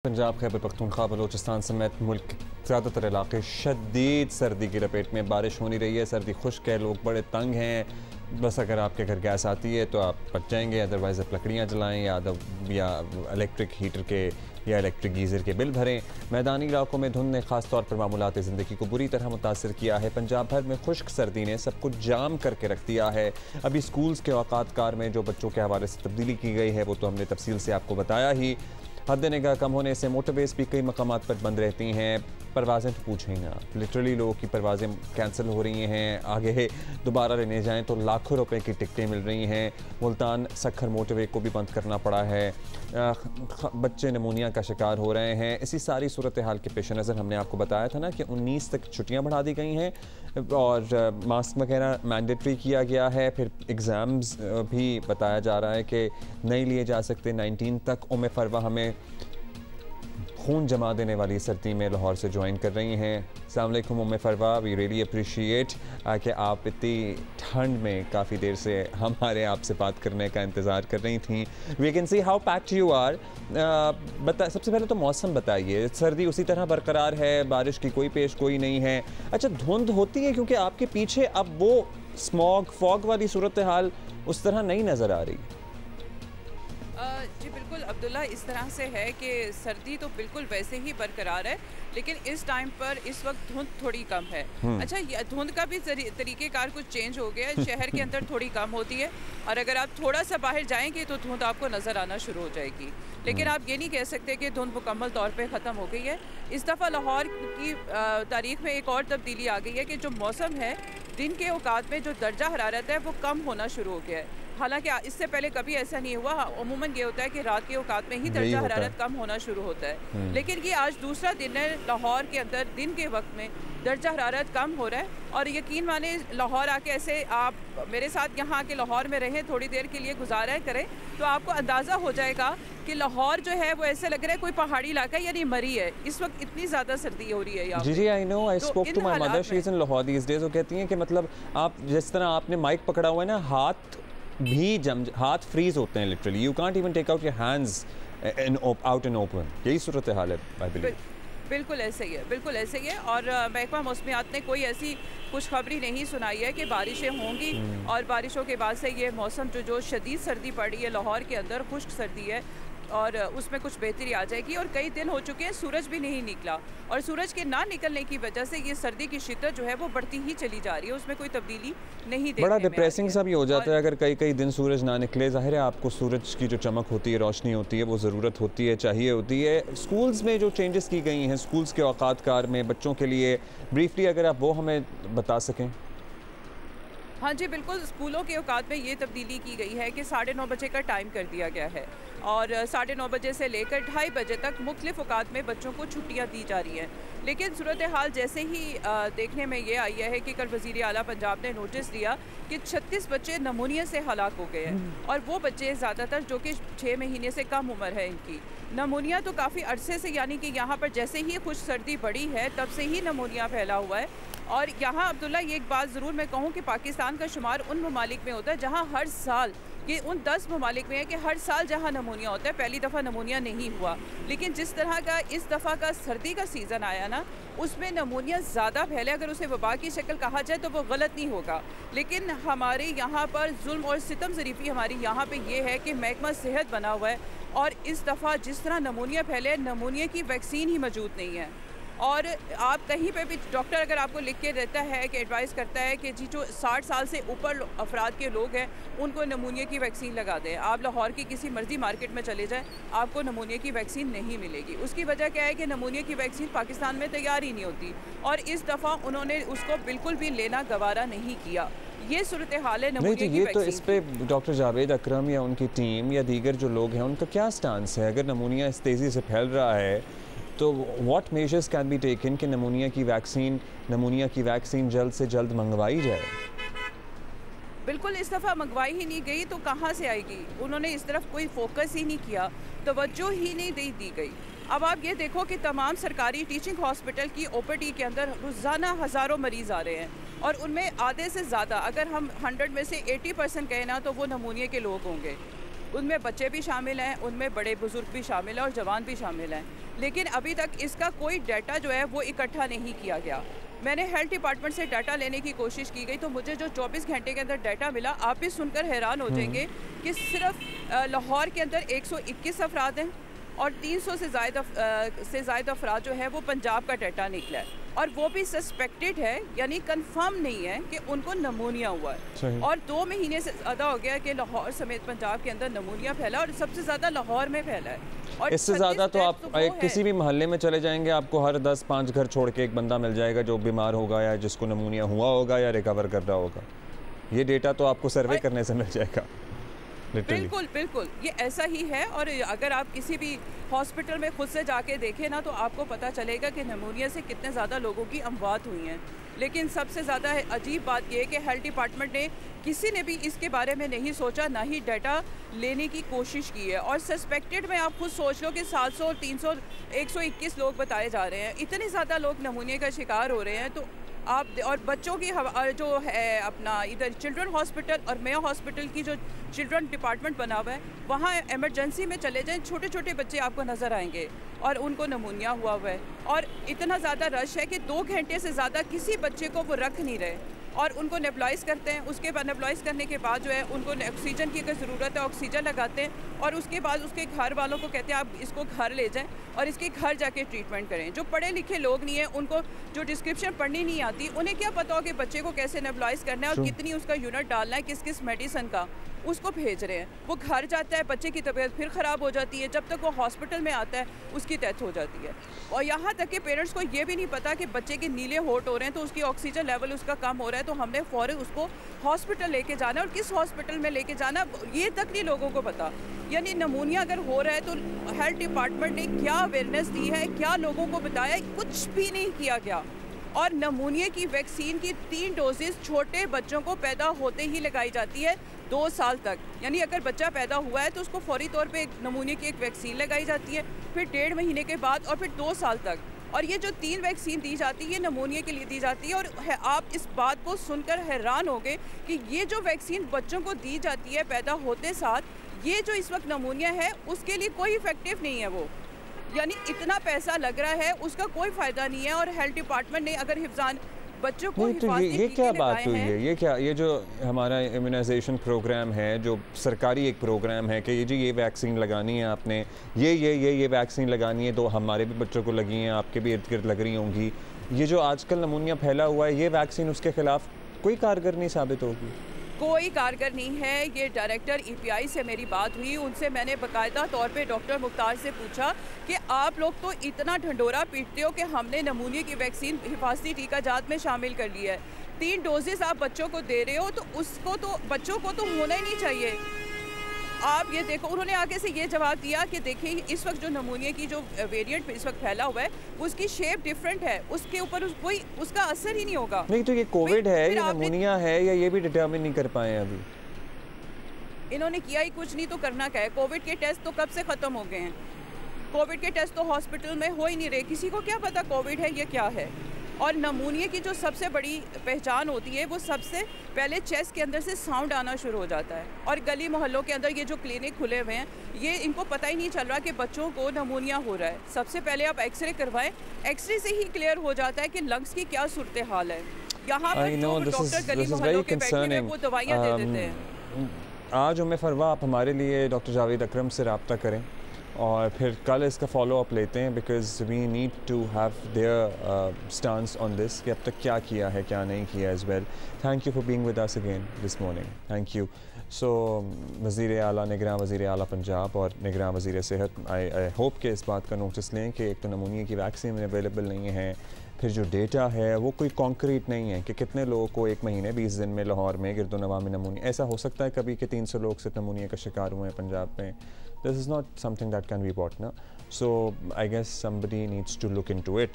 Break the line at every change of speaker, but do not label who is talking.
पंजाब, खैबर पख्तूनख्वा, बलोचिस्तान समेत मुल्क के ज़्यादातर इलाके शदीद सर्दी की लपेट में। बारिश हो नहीं रही है, सर्दी खुश्क है, लोग बड़े तंग हैं। बस अगर आपके घर गैस आती है तो आप बच जाएंगे, अदरवाइज़ आप लकड़ियाँ जलाएँ या इलेक्ट्रिक हीटर के या इलेक्ट्रिक गीज़र के बिल भरें। मैदानी इलाकों में धुंध ने खास तौर पर मामूलात ज़िंदगी को बुरी तरह मुतासर किया है। पंजाब भर में खुश्क सर्दी ने सब कुछ जाम करके रख दिया है। अभी स्कूल्स के औकात कार में जो बच्चों के हवाले से तब्दीली की गई है वो तो हमने तफसील से आपको बताया ही। हद निगाह कम होने से मोटरवेज भी कई मकामात पर बंद रहती हैं। परवाज़ें तो पूछें ही ना, लिटरली लोगों की परवाज़ें कैंसिल हो रही हैं। आगे दोबारा लेने जाएं तो लाखों रुपए की टिकटें मिल रही हैं। मुल्तान सखर मोटरवे को भी बंद करना पड़ा है। बच्चे नमूनिया का शिकार हो रहे हैं। इसी सारी सूरत हाल के पेश नज़र हमने आपको बताया था ना कि 19 तक छुट्टियाँ बढ़ा दी गई हैं और मास्क वगैरह मैंडेटरी किया गया है। फिर एग्ज़ाम्स भी बताया जा रहा है कि नहीं लिए जा सकते 19 तक। उम्मे फरवा हमें खून जमा देने वाली सर्दी में लाहौर से ज्वाइन कर रही हैं। अस्सलाम वालेकुम उम्मे फरवा, वी रियली अप्रिशिएट कि आप इतनी ठंड में काफ़ी देर से हमारे आपसे बात करने का इंतज़ार कर रही थी। We can see how packed you are. सबसे पहले तो मौसम बताइए, सर्दी उसी तरह बरकरार है, बारिश की कोई पेश गोई नहीं है? अच्छा, धुंध होती है क्योंकि आपके पीछे अब वो स्मॉग फॉग वाली सूरत हाल उस तरह नहीं नज़र आ रही?
जी बिल्कुल अब्दुल्ला, इस तरह से है कि सर्दी तो बिल्कुल वैसे ही बरकरार है, लेकिन इस टाइम पर इस वक्त धुंध थोड़ी कम है। अच्छा, धुंध का भी तरीक़ेकार कुछ चेंज हो गया है। शहर के अंदर थोड़ी कम होती है और अगर आप थोड़ा सा बाहर जाएंगे तो धुंध आपको नज़र आना शुरू हो जाएगी, लेकिन आप ये नहीं कह सकते कि धुंध मुकम्मल तौर पे ख़त्म हो गई है। इस दफ़ा लाहौर की तारीख़ में एक और तब्दीली आ गई है कि जो मौसम है, दिन के औकात में जो दर्जा हरारत है वो कम होना शुरू हो गया है। हालांकि इससे पहले कभी ऐसा नहीं हुआ। अमूमन ये होता है कि रात के औकात में ही दर्जा हरारत कम होना शुरू होता है, लेकिन ये आज दूसरा दिन है लाहौर के अंदर दिन के वक्त में दर्जा हरारत कम हो रहा है। और यकीन माने, लाहौर आके ऐसे आप मेरे साथ यहाँ आके लाहौर में रहें, थोड़ी देर के लिए गुजारा करें तो आपको अंदाज़ा हो जाएगा कि लाहौर जो है वो ऐसे लग रहा है कोई पहाड़ी इलाका यानी मरी है। इस वक्त इतनी ज़्यादा सर्दी हो रही है यहाँ।
जी, I know, I spoke to my mother, she is in Lahore these days. वो कहती हैं कि मतलब आप जिस तरह आपने माइक पकड़ा हुआ है ना, हाथ फ्रीज होते हैं literally. You can't even take out your hands out in open. यही सूरत हाल है आई बिलीव।
बिल्कुल ऐसे ही है, बिल्कुल ऐसे ही है। और महकमा मौसमियात ने कोई ऐसी खुशखबरी नहीं सुनाई है कि बारिशें होंगी और बारिशों के बाद से ये मौसम जो शदीद सर्दी पड़ी है लाहौर के अंदर, खुश्क सर्दी है और उसमें कुछ बेहतरी आ जाएगी। और कई दिन हो चुके हैं सूरज भी नहीं निकला और सूरज के ना निकलने की वजह से ये सर्दी की शिद्दत जो है वो बढ़ती ही चली जा रही है, उसमें कोई तब्दीली नहीं देखने
बड़ा
में
डिप्रेसिंग सा भी हो जाता है अगर कई दिन सूरज ना निकले। ज़ाहिर है आपको सूरज की जो चमक होती है, रोशनी होती है, वो ज़रूरत होती है, चाहिए होती है। स्कूल्स में जो चेंजेस की गई हैं स्कूल्स के औकात कार में बच्चों के लिए, ब्रीफली अगर आप वो हमें बता सकें।
हाँ जी बिल्कुल, स्कूलों के औकात में ये तब्दीली की गई है कि 9:30 बजे का टाइम कर दिया गया है और 9:30 बजे से लेकर 2:30 बजे तक मुख्तलिफ औकात में बच्चों को छुट्टियाँ दी जा रही हैं। लेकिन सूरत हाल जैसे ही देखने में ये आई है कि कल वज़ीर आला पंजाब ने नोटिस दिया कि 36 बच्चे नमूनिया से हलाक हो गए हैं और वो बच्चे ज़्यादातर जो कि 6 महीने से कम उम्र है इनकी। नमूनिया तो काफ़ी अरसे से, यानी कि यहाँ पर जैसे ही खुश सर्दी बढ़ी है तब से ही नमूनिया फैला हुआ है। और यहाँ अब्दुल्ला, ये एक बात ज़रूर मैं कहूँ कि पाकिस्तान का शुमार उन ममालिक में होता है जहाँ हर साल, ये उन 10 ममालिक में है कि हर साल जहाँ नमूनिया होता है, पहली दफ़ा नमूनिया नहीं हुआ। लेकिन जिस तरह का इस दफ़ा का सर्दी का सीज़न आया ना, उसमें नमूनिया ज़्यादा फैले। अगर उसे वबा की शक्ल कहा जाए तो वो गलत नहीं होगा, लेकिन हमारे यहाँ पर जुल्म और सितम ज़रीफ़ी हमारी यहाँ पे ये है कि महकमा सेहत बना हुआ है और इस दफ़ा जिस तरह नमूनिया फैले, नमूनिया की वैक्सीन ही मौजूद नहीं है। और आप कहीं पे भी, डॉक्टर अगर आपको लिख के देता है कि एडवाइस करता है कि जी जो 60 साल से ऊपर अफराद के लोग हैं उनको नमूनिया की वैक्सीन लगा दें। आप लाहौर की किसी मर्जी मार्केट में चले जाएं, आपको नमूनिया की वैक्सीन नहीं मिलेगी। उसकी वजह क्या है कि नमूनिया की वैक्सीन पाकिस्तान में तैयार ही नहीं होती और इस दफ़ा उन्होंने उसको बिल्कुल भी लेना गवारा नहीं किया। ये सूरत हाल है नमूनिया की वैक्सीन।
तो इस पे डॉक्टर जावेद अकरम या उनकी टीम या दीगर जो लोग हैं उनका क्या स्टांस है? अगर नमूनिया इस तेज़ी से फैल रहा है तो what measures can be taken कि नमूनिया की वैक्सीन जल्द से जल्द मंगवाई जाए?
बिल्कुल, इस दफ़ा मंगवाई ही नहीं गई तो कहाँ से आएगी? उन्होंने इस तरफ कोई फोकस ही नहीं किया, तवज्जो ही नहीं दी गई। अब आप ये देखो कि तमाम सरकारी टीचिंग हॉस्पिटल की ओपीडी के अंदर रोज़ाना हज़ारों मरीज़ आ रहे हैं और उनमें आधे से ज़्यादा, अगर हम 100 में से 80% कहें ना, तो वो नमूनिया के लोग होंगे। उनमें बच्चे भी शामिल हैं, उनमें बड़े बुजुर्ग भी शामिल हैं और जवान भी शामिल हैं। लेकिन अभी तक इसका कोई डाटा जो है वो इकट्ठा नहीं किया गया। मैंने हेल्थ डिपार्टमेंट से डाटा लेने की कोशिश की गई तो मुझे जो 24 घंटे के अंदर डाटा मिला, आप भी सुनकर हैरान हो जाएंगे कि सिर्फ लाहौर के अंदर 121 अफराद हैं और 300 से ज़ायद अफराद जो है वो पंजाब का डाटा निकला है, और वो भी सस्पेक्टेड है, यानी कंफर्म नहीं है कि उनको नमूनिया हुआ है। और 2 महीने से ज़्यादा हो गया कि लाहौर समेत पंजाब के अंदर नमूनिया फैला, और सबसे ज़्यादा लाहौर में फैला है। और
इससे ज़्यादा तो आप किसी भी मोहल्ले में चले जाएंगे, आपको हर 10-5 घर छोड़ के एक बंदा मिल जाएगा जो बीमार होगा या जिसको नमूनिया हुआ होगा या रिकवर कर रहा होगा। ये डेटा तो आपको सर्वे करने से मिल जाएगा।
बिल्कुल बिल्कुल, ये ऐसा ही है। और अगर आप किसी भी हॉस्पिटल में खुद से जाके देखें ना, तो आपको पता चलेगा कि नमूनिया से कितने ज़्यादा लोगों की अमवात हुई हैं। लेकिन सबसे ज़्यादा अजीब बात यह है कि हेल्थ डिपार्टमेंट ने किसी ने भी इसके बारे में नहीं सोचा, ना ही डाटा लेने की कोशिश की है। और सस्पेक्टेड में आप खुद सोच लो कि 700, 300, 121 लोग बताए जा रहे हैं। इतने ज़्यादा लोग नमूने का शिकार हो रहे हैं। तो आप और बच्चों की जो है अपना इधर चिल्ड्रन हॉस्पिटल और मेयो हॉस्पिटल की जो चिल्ड्रन डिपार्टमेंट बना हुआ है, वहाँ इमरजेंसी में चले जाएं, छोटे छोटे बच्चे आपको नज़र आएंगे और उनको नमूनिया हुआ है। और इतना ज़्यादा रश है कि 2 घंटे से ज़्यादा किसी बच्चे को वो रख नहीं रहे और उनको नेबुलाइज करते हैं। उसके बाद नेबुलाइज करने के बाद जो है उनको ऑक्सीजन की अगर ज़रूरत है ऑक्सीजन लगाते हैं, और उसके बाद उसके घर वालों को कहते हैं आप इसको घर ले जाएं और इसके घर जाके ट्रीटमेंट करें। जो पढ़े लिखे लोग नहीं हैं, उनको जो डिस्क्रिप्शन पढ़नी नहीं आती, उन्हें क्या पता हो कि बच्चे को कैसे नेबुलाइज करना है और कितनी उसका यूनिट डालना है, किस किस मेडिसिन का, उसको भेज रहे हैं। वो घर जाता है, बच्चे की तबीयत फिर ख़राब हो जाती है, जब तक वो हॉस्पिटल में आता है उसकी डेथ हो जाती है। और यहाँ तक कि पेरेंट्स को ये भी नहीं पता कि बच्चे के नीले होंठ हो रहे हैं तो उसकी ऑक्सीजन लेवल उसका कम हो रहा है, तो हमने फ़ौरन उसको हॉस्पिटल लेके जाना है, और किस हॉस्पिटल में लेके जाना ये तक नहीं लोगों को पता। यानी नमूनिया अगर हो रहा है तो हेल्थ डिपार्टमेंट ने क्या अवेयरनेस दी है, क्या लोगों को बताया, कुछ भी नहीं किया गया। और नमूनिया की वैक्सीन की 3 डोजेस छोटे बच्चों को पैदा होते ही लगाई जाती है 2 साल तक। यानी अगर बच्चा पैदा हुआ है तो उसको फौरी तौर पे नमूने की एक वैक्सीन लगाई जाती है, फिर 1.5 महीने के बाद, और फिर 2 साल तक। और ये जो 3 वैक्सीन दी जाती है, ये नमूनिया के लिए दी जाती है। और आप इस बात को सुनकर हैरान होंगे कि ये जो वैक्सीन बच्चों को दी जाती है पैदा होते साथ, ये जो इस वक्त नमूनिया है उसके लिए कोई इफेक्टिव नहीं है वो। यानी इतना पैसा लग रहा है, उसका कोई फ़ायदा नहीं है। और हेल्थ डिपार्टमेंट ने अगर हिफ्ज़ान बच्चों को
तो ये क्या बात हुई है, ये जो हमारा इम्यूनाइजेशन प्रोग्राम है, जो सरकारी एक प्रोग्राम है कि ये वैक्सीन लगानी है आपने, ये वैक्सीन लगानी है, तो हमारे भी बच्चों को लगी हैं, आपके भी इर्द गिर्द लग रही होंगी। ये जो आजकल नमूनिया फैला हुआ है, ये वैक्सीन उसके ख़िलाफ़ कोई कारगर नहीं साबित होगी?
कोई कारगर नहीं है। ये डायरेक्टर EPI से मेरी बात हुई, उनसे मैंने बाकायदा तौर पे डॉक्टर मुख्तार से पूछा कि आप लोग तो इतना ढंडोरा पीटते हो कि हमने नमूने की वैक्सीन हिफाजती टीकाजात में शामिल कर लिया है, 3 डोजेस आप बच्चों को दे रहे हो, तो उसको तो बच्चों को तो होना ही नहीं चाहिए। आप ये देखो, उन्होंने आगे से ये जवाब दिया कि देखिए इस वक्त जो नमूनिया की जो वेरिएंट इस वक्त फैला हुआ है उसकी शेप डिफरेंट है, उसके ऊपर कोई उसका असर ही नहीं होगा।
नहीं तो ये कोविड है, ये नमूनिया है, या ये भी डिटरमिन नहीं कर पाए अभी?
इन्होंने किया ही कुछ नहीं, तो करना क्या है? कोविड के टेस्ट तो कब से ख़त्म हो गए हैं। कोविड के टेस्ट तो हॉस्पिटल में हो ही नहीं रहे, किसी को क्या पता कोविड है ये क्या है। और नमूनिया की जो सबसे बड़ी पहचान होती है, वो सबसे पहले चेस्ट के अंदर से साउंड आना शुरू हो जाता है। और गली मोहल्लों के अंदर ये जो क्लिनिक खुले हुए हैं, ये इनको पता ही नहीं चल रहा कि बच्चों को नमूनिया हो रहा है। सबसे पहले आप एक्सरे करवाएं, एक्सरे से ही क्लियर हो जाता है कि लंग्स की क्या सूरत हाल है। यहाँ पर जो डॉक्टर गली मोहल्लों के बैठे हैं वो दवाइयाँ दे देते हैं।
आज उम्मे फरवा आप हमारे लिए डॉक्टर जावेद अकरम से रब्ता करें और फिर कल इसका फॉलो अप लेते हैं, because we need to have their stance on this कि अब तक क्या किया है क्या नहीं किया as well. Thank you for being with us again this morning, thank you. So वज़ीर आला, निगरान वज़ीर आला पंजाब और निगरान वज़ीर सेहत आई होप कि इस बात का नोटिस लें कि एक तो नमूनिया की वैक्सीन अवेलेबल नहीं है, फिर जो डेटा है वो कोई कॉन्क्रीट नहीं है कि कितने लोगों को 1 महीने 20 दिन में लाहौर में गिरदोनवा में नमूनिया। ऐसा हो सकता है कभी कि 300 लोग सिर्फ नमूनिया का शिकार हुए हैं पंजाब में। This is not something that can be bought, no? So I guess somebody needs to look into it.